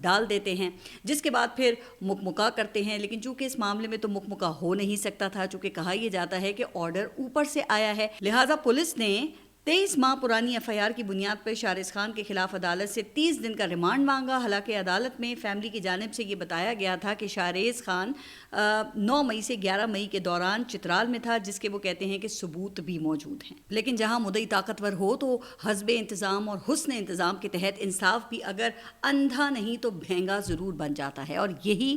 ڈال دیتے ہیں، جس کے بعد پھر مکمکا کرتے ہیں. لیکن چونکہ اس معاملے میں تو مکمکا ہو نہیں سکتا تھا، چونکہ کہا یہ جاتا ہے کہ آرڈر اوپر سے آیا ہے، لہٰذا پولیس نے 23 ماہ پرانی ایف آئی آر کی بنیاد پر شارز خان کے خلاف عدالت سے 30 دن کا ریمانڈ مانگا. حالانکہ عدالت میں فیملی کی جانب سے یہ بتایا گیا تھا کہ شارز خان 9 مئی سے 11 مئی کے دوران چترال میں تھا، جس کے وہ کہتے ہیں کہ ثبوت بھی موجود ہیں. لیکن جہاں مدعی طاقتور ہو تو حسب انتظام اور حسن انتظام کے تحت انصاف بھی اگر اندھا نہیں تو بھینگا ضرور بن جاتا ہے، اور یہی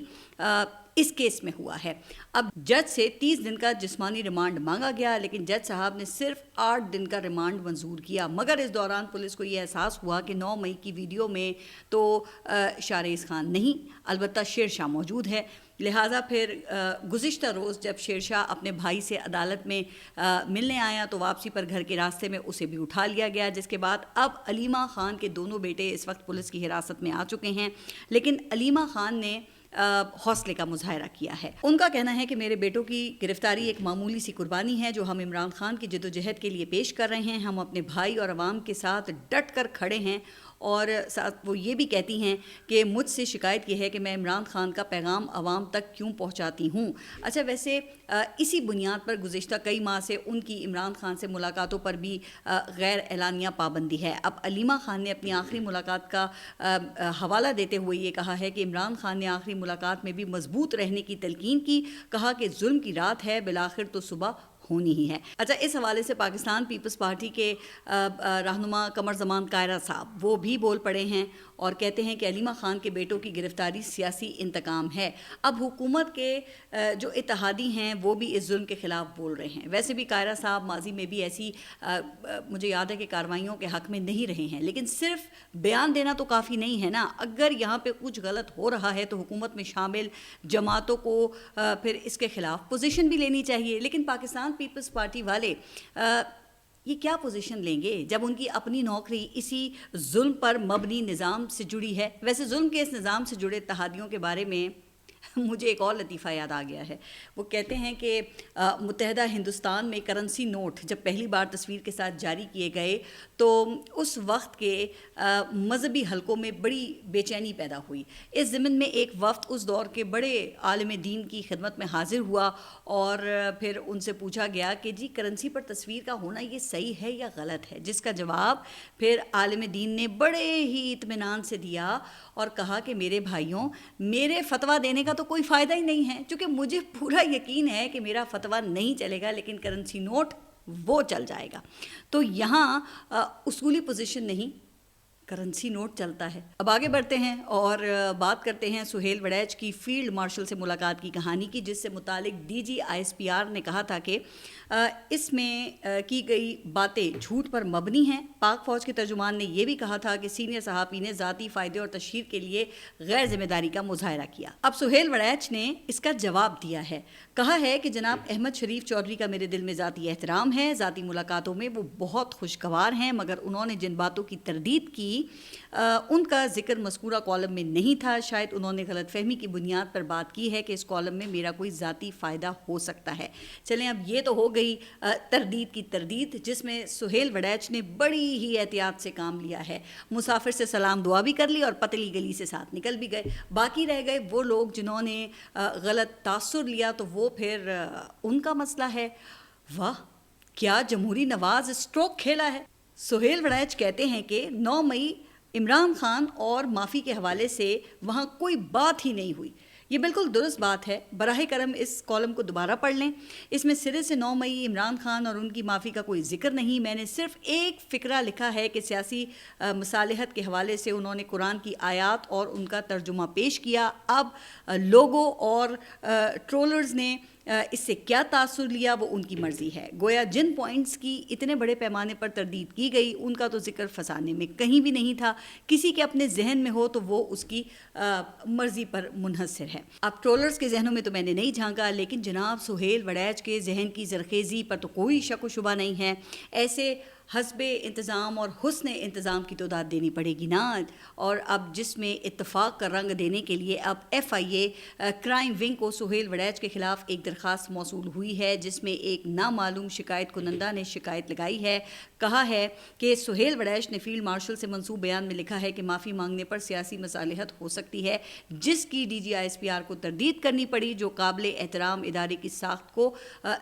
اس کیس میں ہوا ہے. اب جج سے 30 دن کا جسمانی ریمانڈ مانگا گیا، لیکن جج صاحب نے صرف 8 دن کا ریمانڈ منظور کیا. مگر اس دوران پولیس کو یہ احساس ہوا کہ 9 مئی کی ویڈیو میں تو شارز خان نہیں، البتہ شیر شاہ موجود ہے. لہٰذا پھر گزشتہ روز جب شیر شاہ اپنے بھائی سے عدالت میں ملنے آیا تو واپسی پر گھر کے راستے میں اسے بھی اٹھا لیا گیا، جس کے بعد اب علیمہ خان کے دونوں بیٹے اس وقت پولیس کی حراست میں آ چکے ہیں. لیکن علیمہ خان نے حوصلے کا مظاہرہ کیا ہے. ان کا کہنا ہے کہ میرے بیٹوں کی گرفتاری ایک معمولی سی قربانی ہے جو ہم عمران خان کی جدوجہد کے لیے پیش کر رہے ہیں. ہم اپنے بھائی اور عوام کے ساتھ ڈٹ کر کھڑے ہیں، اور ساتھ وہ یہ بھی کہتی ہیں کہ مجھ سے شکایت یہ ہے کہ میں عمران خان کا پیغام عوام تک کیوں پہنچاتی ہوں. اچھا، ویسے اسی بنیاد پر گزشتہ کئی ماہ سے ان کی عمران خان سے ملاقاتوں پر بھی غیر اعلانیہ پابندی ہے. اب علیمہ خان نے اپنی آخری ملاقات کا حوالہ دیتے ہوئے یہ کہا ہے کہ عمران خان نے آخری ملاقات میں بھی مضبوط رہنے کی تلقین کی، کہا کہ ظلم کی رات ہے، بالآخر تو صبح ہونی ہی ہے. اچھا، اس حوالے سے پاکستان پیپلز پارٹی کے رہنما قمر زمان قاہرہ صاحب وہ بھی بول پڑے ہیں اور کہتے ہیں کہ علیمہ خان کے بیٹوں کی گرفتاری سیاسی انتقام ہے. اب حکومت کے جو اتحادی ہیں وہ بھی اس ظلم کے خلاف بول رہے ہیں. ویسے بھی قاہرہ صاحب ماضی میں بھی ایسی مجھے یاد ہے کہ کارروائیوں کے حق میں نہیں رہے ہیں، لیکن صرف بیان دینا تو کافی نہیں ہے نا. اگر یہاں پہ کچھ غلط ہو رہا ہے تو حکومت میں شامل جماعتوں کو پھر اس کے خلاف پوزیشن بھی لینی چاہیے. لیکن پاکستان پیپلز پارٹی والے یہ کیا پوزیشن لیں گے جب ان کی اپنی نوکری اسی ظلم پر مبنی نظام سے جڑی ہے. ویسے ظلم کے اس نظام سے جڑے اتحادیوں کے بارے میں مجھے ایک اور لطیفہ یاد آ گیا ہے. وہ کہتے ہیں کہ متحدہ ہندوستان میں کرنسی نوٹ جب پہلی بار تصویر کے ساتھ جاری کیے گئے تو اس وقت کے مذہبی حلقوں میں بڑی بے چینی پیدا ہوئی. اس ضمن میں ایک وفد اس دور کے بڑے عالم دین کی خدمت میں حاضر ہوا اور پھر ان سے پوچھا گیا کہ جی کرنسی پر تصویر کا ہونا یہ صحیح ہے یا غلط ہے، جس کا جواب پھر عالم دین نے بڑے ہی اطمینان سے دیا اور کہا کہ میرے بھائیوں، میرے فتویٰ دینے کا تو کوئی فائدہ ہی نہیں ہے، چونکہ مجھے پورا یقین ہے کہ میرا فتویٰ نہیں چلے گا لیکن کرنسی نوٹ وہ چل جائے گا. تو یہاں اصولی پوزیشن نہیں، کرنسی نوٹ چلتا ہے. اب آگے بڑھتے ہیں اور بات کرتے ہیں سہیل وڑیچ کی فیلڈ مارشل سے ملاقات کی کہانی کی، جس سے متعلق D G I S P R نے کہا تھا کہ اس میں کی گئی باتیں جھوٹ پر مبنی ہیں. پاک فوج کے ترجمان نے یہ بھی کہا تھا کہ سینئر صحافی نے ذاتی فائدے اور تشہیر کے لیے غیر ذمہ داری کا مظاہرہ کیا. اب سہیل وڑیچ نے اس کا جواب دیا ہے، کہا ہے کہ جناب احمد شریف چودھری کا میرے دل میں ذاتی احترام ہے، ذاتی ملاقاتوں میں وہ بہت خوشگوار ہیں، مگر انہوں نے جن باتوں کی تردید کی ان کا ذکر مذکورہ کالم میں نہیں تھا. شاید انہوں نے غلط فہمی کی بنیاد پر بات کی ہے کہ اس کالم میں میرا کوئی ذاتی فائدہ ہو سکتا ہے. چلیں، اب یہ تو ہو گئی تردید کی تردید، جس میں سہیل وڑیچ نے بڑی ہی احتیاط سے کام لیا ہے. مسافر سے سلام دعا بھی کر لی اور پتلی گلی سے ساتھ نکل بھی گئے. باقی رہ گئے وہ لوگ جنہوں نے غلط تاثر لیا تو وہ پھر ان کا مسئلہ ہے. واہ، کیا جمہوری نواز اسٹروک کھیلا ہے. سہیل وڑیچ کہتے ہیں کہ 9 مئی عمران خان اور معافی کے حوالے سے وہاں کوئی بات ہی نہیں ہوئی. یہ بالکل درست بات ہے. براہ کرم اس کالم کو دوبارہ پڑھ لیں. اس میں سرے سے 9 مئی عمران خان اور ان کی معافی کا کوئی ذکر نہیں. میں نے صرف ایک فقرہ لکھا ہے کہ سیاسی مصالحت کے حوالے سے انہوں نے قرآن کی آیات اور ان کا ترجمہ پیش کیا. اب لوگوں اور ٹرولرز نے اس سے کیا تاثر لیا وہ ان کی مرضی ہے. گویا جن پوائنٹس کی اتنے بڑے پیمانے پر تردید کی گئی ان کا تو ذکر فسانے میں کہیں بھی نہیں تھا. کسی کے اپنے ذہن میں ہو تو وہ اس کی مرضی پر منحصر ہے. اب ٹرولرز کے ذہنوں میں تو میں نے نہیں جھانکا، لیکن جناب سہیل وڑیچ کے ذہن کی زرخیزی پر تو کوئی شک و شبہ نہیں ہے. ایسے حسب انتظام اور حسن انتظام کی تو داد دینی پڑے گی نا. اور اب جس میں اتفاق کا رنگ دینے کے لیے اب F I A crime wing کو سہیل وڑیچ کے خلاف ایک درخواست موصول ہوئی ہے, جس میں ایک نامعلوم شکایت کنندہ نے شکایت لگائی ہے. کہا ہے کہ سہیل وڑیچ نے فیلڈ مارشل سے منسوب بیان میں لکھا ہے کہ معافی مانگنے پر سیاسی مصالحت ہو سکتی ہے, جس کی D G I S P R کو تردید کرنی پڑی, جو قابل احترام ادارے کی ساخت کو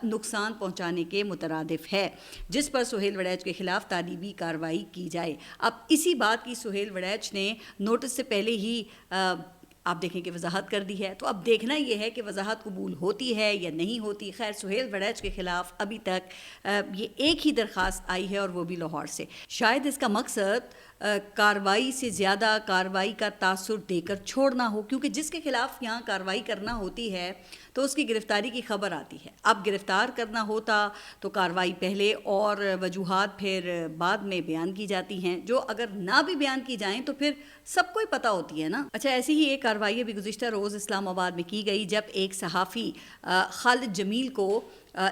نقصان پہنچانے کے مترادف ہے, جس پر سہیل وڑیچ کے خلاف تعلیمی کارروائی کی جائے. اب اسی بات کی سہیل وڑیچ نے نوٹس سے پہلے ہی آپ دیکھیں کہ وضاحت کر دی ہے. تو اب دیکھنا یہ ہے کہ وضاحت قبول ہوتی ہے یا نہیں ہوتی. خیر, سہیل وڑیچ کے خلاف ابھی تک یہ ایک ہی درخواست آئی ہے اور وہ بھی لاہور سے. شاید اس کا مقصد کارروائی سے زیادہ کارروائی کا تاثر دے کر چھوڑنا ہو, کیونکہ جس کے خلاف یہاں کارروائی کرنا ہوتی ہے تو اس کی گرفتاری کی خبر آتی ہے. اب گرفتار کرنا ہوتا تو کارروائی پہلے اور وجوہات پھر بعد میں بیان کی جاتی ہیں, جو اگر نہ بھی بیان کی جائیں تو پھر سب کو ہی پتہ ہوتی ہے نا. اچھا, ایسی ہی ایک کارروائی بھی گزشتہ روز اسلام آباد میں کی گئی, جب ایک صحافی خالد جمیل کو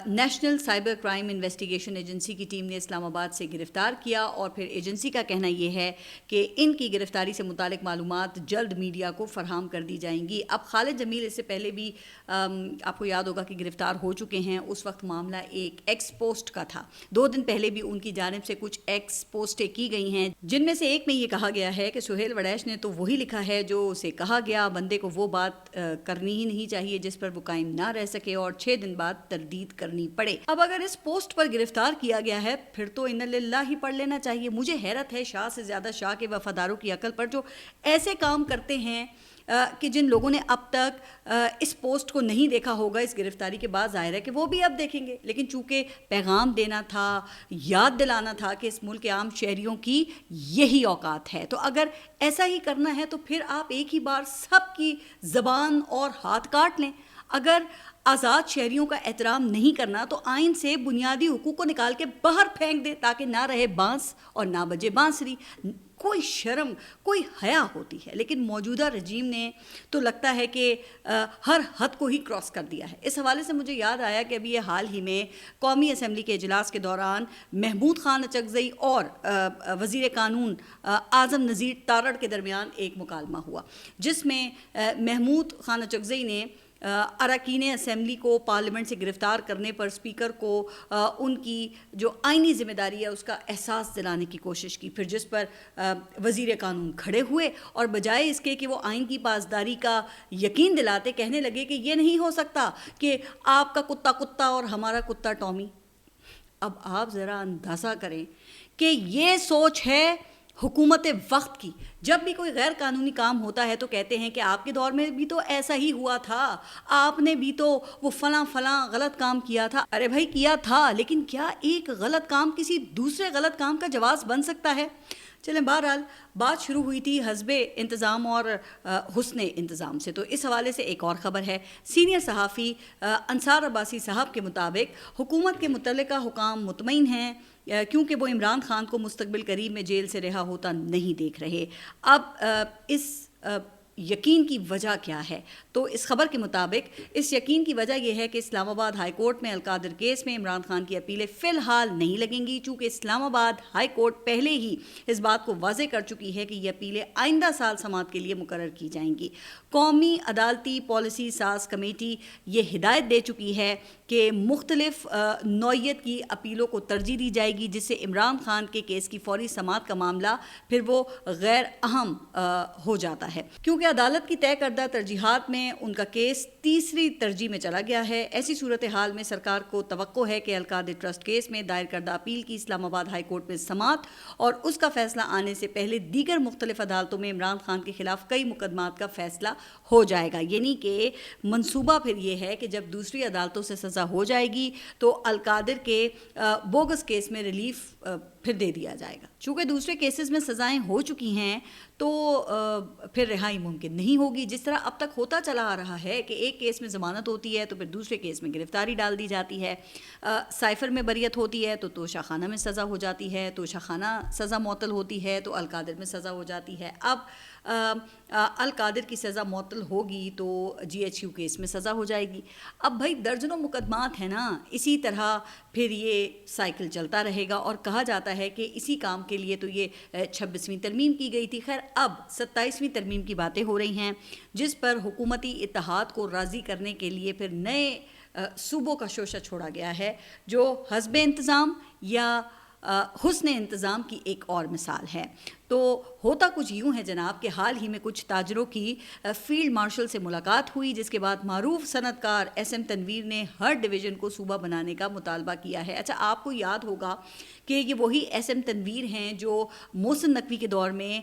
national cyber crime investigation agency کی ٹیم نے اسلام آباد سے گرفتار کیا, اور پھر ایجنسی کا کہنا یہ ہے کہ ان کی گرفتاری سے متعلق معلومات جلد میڈیا کو فراہم کر دی جائیں گی. اب خالد جمیل اس سے پہلے بھی آپ کو یاد ہوگا کہ گرفتار ہو چکے ہیں. اس وقت معاملہ ایک ایکس پوسٹ کا تھا. 2 دن پہلے بھی ان کی جانب سے کچھ ایکس پوسٹیں کی گئی ہیں, جن میں سے ایک میں یہ کہا گیا ہے کہ سہیل وڑیچ نے تو وہی لکھا ہے جو اسے کہا گیا, بندے کو وہ بات کرنی ہی نہیں چاہیے جس پر وہ قائم نہ رہ سکے اور 6 دن بعد تردید کرنی پڑے. اب اگر اس پوسٹ پر گرفتار کیا گیا ہے پھر تو ان للہ ہی پڑھ لینا چاہیے. مجھے حیرت ہے شاہ سے زیادہ شاہ کے وفاداروں کی عقل پر, جو ایسے کام کرتے ہیں کہ جن لوگوں نے اب تک اس پوسٹ کو نہیں دیکھا ہوگا, اس گرفتاری کے بعد ظاہر ہے کہ وہ بھی اب دیکھیں گے. لیکن چونکہ پیغام دینا تھا, یاد دلانا تھا کہ اس ملک کے عام شہریوں کی یہی اوقات ہے, تو اگر ایسا ہی کرنا ہے تو پھر آپ ایک ہی بار سب کی زبان اور ہاتھ کاٹ لیں. اگر آزاد شہریوں کا احترام نہیں کرنا تو آئین سے بنیادی حقوق کو نکال کے باہر پھینک دے, تاکہ نہ رہے بانس اور نہ بجے بانسری. کوئی شرم, کوئی حیا ہوتی ہے. لیکن موجودہ رجیم نے تو لگتا ہے کہ ہر حد کو ہی کراس کر دیا ہے. اس حوالے سے مجھے یاد آیا کہ ابھی یہ حال ہی میں قومی اسمبلی کے اجلاس کے دوران محمود خان اچکزئی اور وزیر قانون اعظم نذیر تارڑ کے درمیان ایک مکالمہ ہوا, جس میں محمود خان اچکزئی نے اراکین اسمبلی کو پارلیمنٹ سے گرفتار کرنے پر اسپیکر کو ان کی جو آئینی ذمہ داری ہے اس کا احساس دلانے کی کوشش کی. پھر جس پر وزیر قانون کھڑے ہوئے اور بجائے اس کے کہ وہ آئین کی پاسداری کا یقین دلاتے, کہنے لگے کہ یہ نہیں ہو سکتا کہ آپ کا کتا کتا اور ہمارا کتا ٹامی. اب آپ ذرا اندازہ کریں کہ یہ سوچ ہے حکومت وقت کی. جب بھی کوئی غیر قانونی کام ہوتا ہے تو کہتے ہیں کہ آپ کے دور میں بھی تو ایسا ہی ہوا تھا, آپ نے بھی تو وہ فلاں غلط کام کیا تھا. ارے بھائی کیا تھا, لیکن کیا ایک غلط کام کسی دوسرے غلط کام کا جواز بن سکتا ہے؟ چلیں, بہرحال بات شروع ہوئی تھی حسب انتظام اور حسن انتظام سے, تو اس حوالے سے ایک اور خبر ہے. سینئر صحافی انصار عباسی صاحب کے مطابق حکومت کے متعلقہ حکام مطمئن ہیں کیونکہ وہ عمران خان کو مستقبل قریب میں جیل سے رہا ہوتا نہیں دیکھ رہے. اب اس یقین کی وجہ کیا ہے؟ تو اس خبر کے مطابق اس یقین کی وجہ یہ ہے کہ اسلام آباد ہائی کورٹ میں القادر کیس میں عمران خان کی اپیلیں فی الحال نہیں لگیں گی, چونکہ اسلام آباد ہائی کورٹ پہلے ہی اس بات کو واضح کر چکی ہے کہ یہ اپیلیں آئندہ سال سماعت کے لیے مقرر کی جائیں گی. قومی عدالتی پالیسی ساز کمیٹی یہ ہدایت دے چکی ہے کہ مختلف نوعیت کی اپیلوں کو ترجیح دی جائے گی, جس سے عمران خان کے کیس کی فوری سماعت کا معاملہ پھر وہ غیر اہم ہو جاتا ہے, کیونکہ عدالت کی طے کردہ ترجیحات میں ان کا کیس تیسری ترجیح میں چلا گیا ہے. ایسی صورتحال میں سرکار کو توقع ہے کہ القادر ٹرسٹ کیس میں دائر کردہ اپیل کی اسلام آباد ہائی کورٹ میں سماعت اور اس کا فیصلہ آنے سے پہلے دیگر مختلف عدالتوں میں عمران خان کے خلاف کئی مقدمات کا فیصلہ ہو جائے گا. یعنی کہ منصوبہ پھر یہ ہے کہ جب دوسری عدالتوں سے سزا ہو جائے گی تو القادر کے بوگس کیس میں ریلیف پھر دے دیا جائے گا. چونکہ دوسرے کیسز میں سزائیں ہو چکی ہیں تو پھر رہائی ممکن نہیں ہوگی, جس طرح اب تک ہوتا چلا آ رہا ہے کہ ایک کیس میں ضمانت ہوتی ہے تو پھر دوسرے کیس میں گرفتاری ڈال دی جاتی ہے. سائفر میں بریت ہوتی ہے تو توشہ خانہ میں سزا ہو جاتی ہے, توشہ خانہ سزا معطل ہوتی ہے تو القادر میں سزا ہو جاتی ہے. اب القادر کی سزا معطل ہوگی تو GHQ کیس میں سزا ہو جائے گی. اب بھائی درجنوں مقدمات ہیں نا, اسی طرح پھر یہ سائیکل چلتا رہے گا, اور کہا جاتا ہے کہ اسی کام کے لیے تو یہ 26ویں ترمیم کی گئی تھی. خیر اب 27ویں ترمیم کی باتیں ہو رہی ہیں, جس پر حکومتی اتحاد کو راضی کرنے کے لیے پھر نئے صوبوں کا شوشہ چھوڑا گیا ہے, جو حزب انتظام یا حسن انتظام کی ایک اور مثال ہے. تو ہوتا کچھ یوں ہے جناب کہ حال ہی میں کچھ تاجروں کی فیلڈ مارشل سے ملاقات ہوئی, جس کے بعد معروف صنعت کار SM تنویر نے ہر ڈویژن کو صوبہ بنانے کا مطالبہ کیا ہے. اچھا آپ کو یاد ہوگا کہ یہ وہی SM تنویر ہیں جو محسن نقوی کے دور میں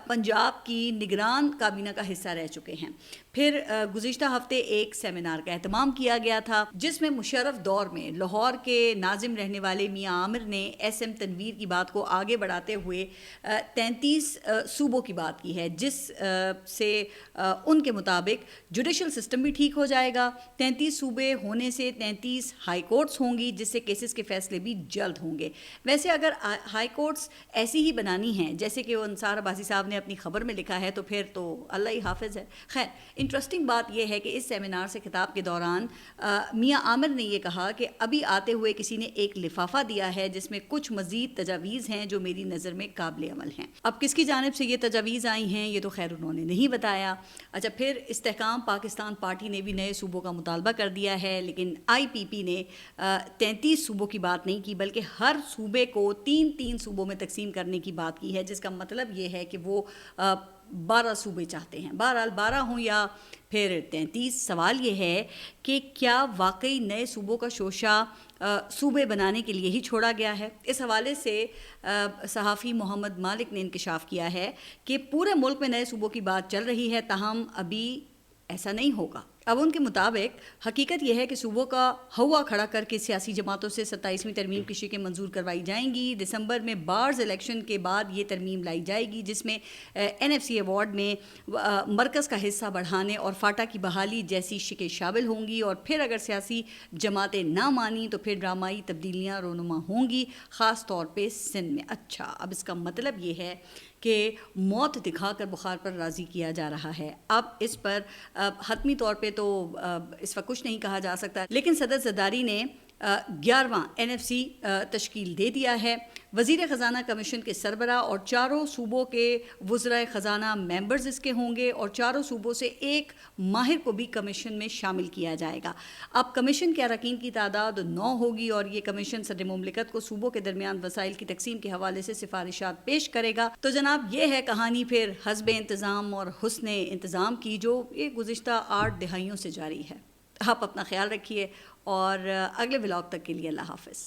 پنجاب کی نگران کابینہ کا حصہ رہ چکے ہیں. پھر گزشتہ ہفتے ایک سیمینار کا اہتمام کیا گیا تھا, جس میں مشرف دور میں لاہور کے ناظم رہنے والے میاں عامر نے SM تنویر کی بات کو آگے بڑھاتے ہوئے 33 صوبوں کی بات کی ہے, جس سے ان کے مطابق جوڈیشل سسٹم بھی ٹھیک ہو جائے گا. 33 صوبے ہونے سے 33 ہائی کورٹس ہوں گی, جس سے کیسز کے فیصلے بھی جلد ہوں گے. ویسے اگر ہائی کورٹس ایسی ہی بنانی ہیں جیسے کہ وہ انصار عباسی صاحب نے اپنی خبر میں لکھا ہے, تو پھر تو اللہ ہی حافظ ہے. خیر انٹرسٹنگ بات یہ ہے کہ اس سیمینار سے خطاب کے دوران میاں عامر نے یہ کہا کہ ابھی آتے ہوئے کسی نے ایک لفافہ دیا ہے جس میں کچھ مزید تجاویز ہیں جو میری نظر میں قابل عمل ہیں. اب کس کی جانب سے یہ تجاویز آئی ہیں یہ تو خیر انہوں نے نہیں بتایا. اچھا پھر استحکام پاکستان پارٹی نے بھی نئے صوبوں کا مطالبہ کر دیا ہے, لیکن IPP نے 33 صوبوں کی بات نہیں کی, بلکہ ہر صوبے کو 3 صوبوں میں تقسیم کرنے کی بات کی ہے, جس کا مطلب یہ ہے کہ وہ 12 صوبے چاہتے ہیں. بہرحال 12 ہوں یا پھر 33, سوال یہ ہے کہ کیا واقعی نئے صوبوں کا شوشہ صوبے بنانے کے لیے ہی چھوڑا گیا ہے؟ اس حوالے سے صحافی محمد مالک نے انکشاف کیا ہے کہ پورے ملک میں نئے صوبوں کی بات چل رہی ہے, تاہم ابھی ایسا نہیں ہوگا. اب ان کے مطابق حقیقت یہ ہے کہ صوبوں کا ہوا کھڑا کر کے سیاسی جماعتوں سے 27ویں ترمیم کی شقیں منظور کروائی جائیں گی. دسمبر میں بارز الیکشن کے بعد یہ ترمیم لائی جائے گی, جس میں NFC ایوارڈ میں مرکز کا حصہ بڑھانے اور فاٹا کی بحالی جیسی شقیں شامل ہوں گی. اور پھر اگر سیاسی جماعتیں نہ مانیں تو پھر ڈرامائی تبدیلیاں رونما ہوں گی, خاص طور پہ سندھ میں. اچھا اب اس کا مطلب یہ ہے کہ موت دکھا کر بخار پر راضی کیا جا رہا ہے. اب اس پر حتمی طور پہ تو اس وقت کچھ نہیں کہا جا سکتا, لیکن صدر زرداری نے 11واں NFC تشکیل دے دیا ہے. وزیر خزانہ کمیشن کے سربراہ اور 4 صوبوں کے وزرائے خزانہ ممبرز اس کے ہوں گے, اور 4 صوبوں سے ایک ماہر کو بھی کمیشن میں شامل کیا جائے گا. اب کمیشن کے اراکین کی تعداد 9 ہوگی, اور یہ کمیشن صدر مملکت کو صوبوں کے درمیان وسائل کی تقسیم کے حوالے سے سفارشات پیش کرے گا. تو جناب یہ ہے کہانی پھر حزب انتظام اور حسن انتظام کی, جو یہ گزشتہ 8 دہائیوں سے جاری ہے. آپ اپنا خیال رکھیے, اور اگلے ولاگ تک کے لیے اللہ حافظ.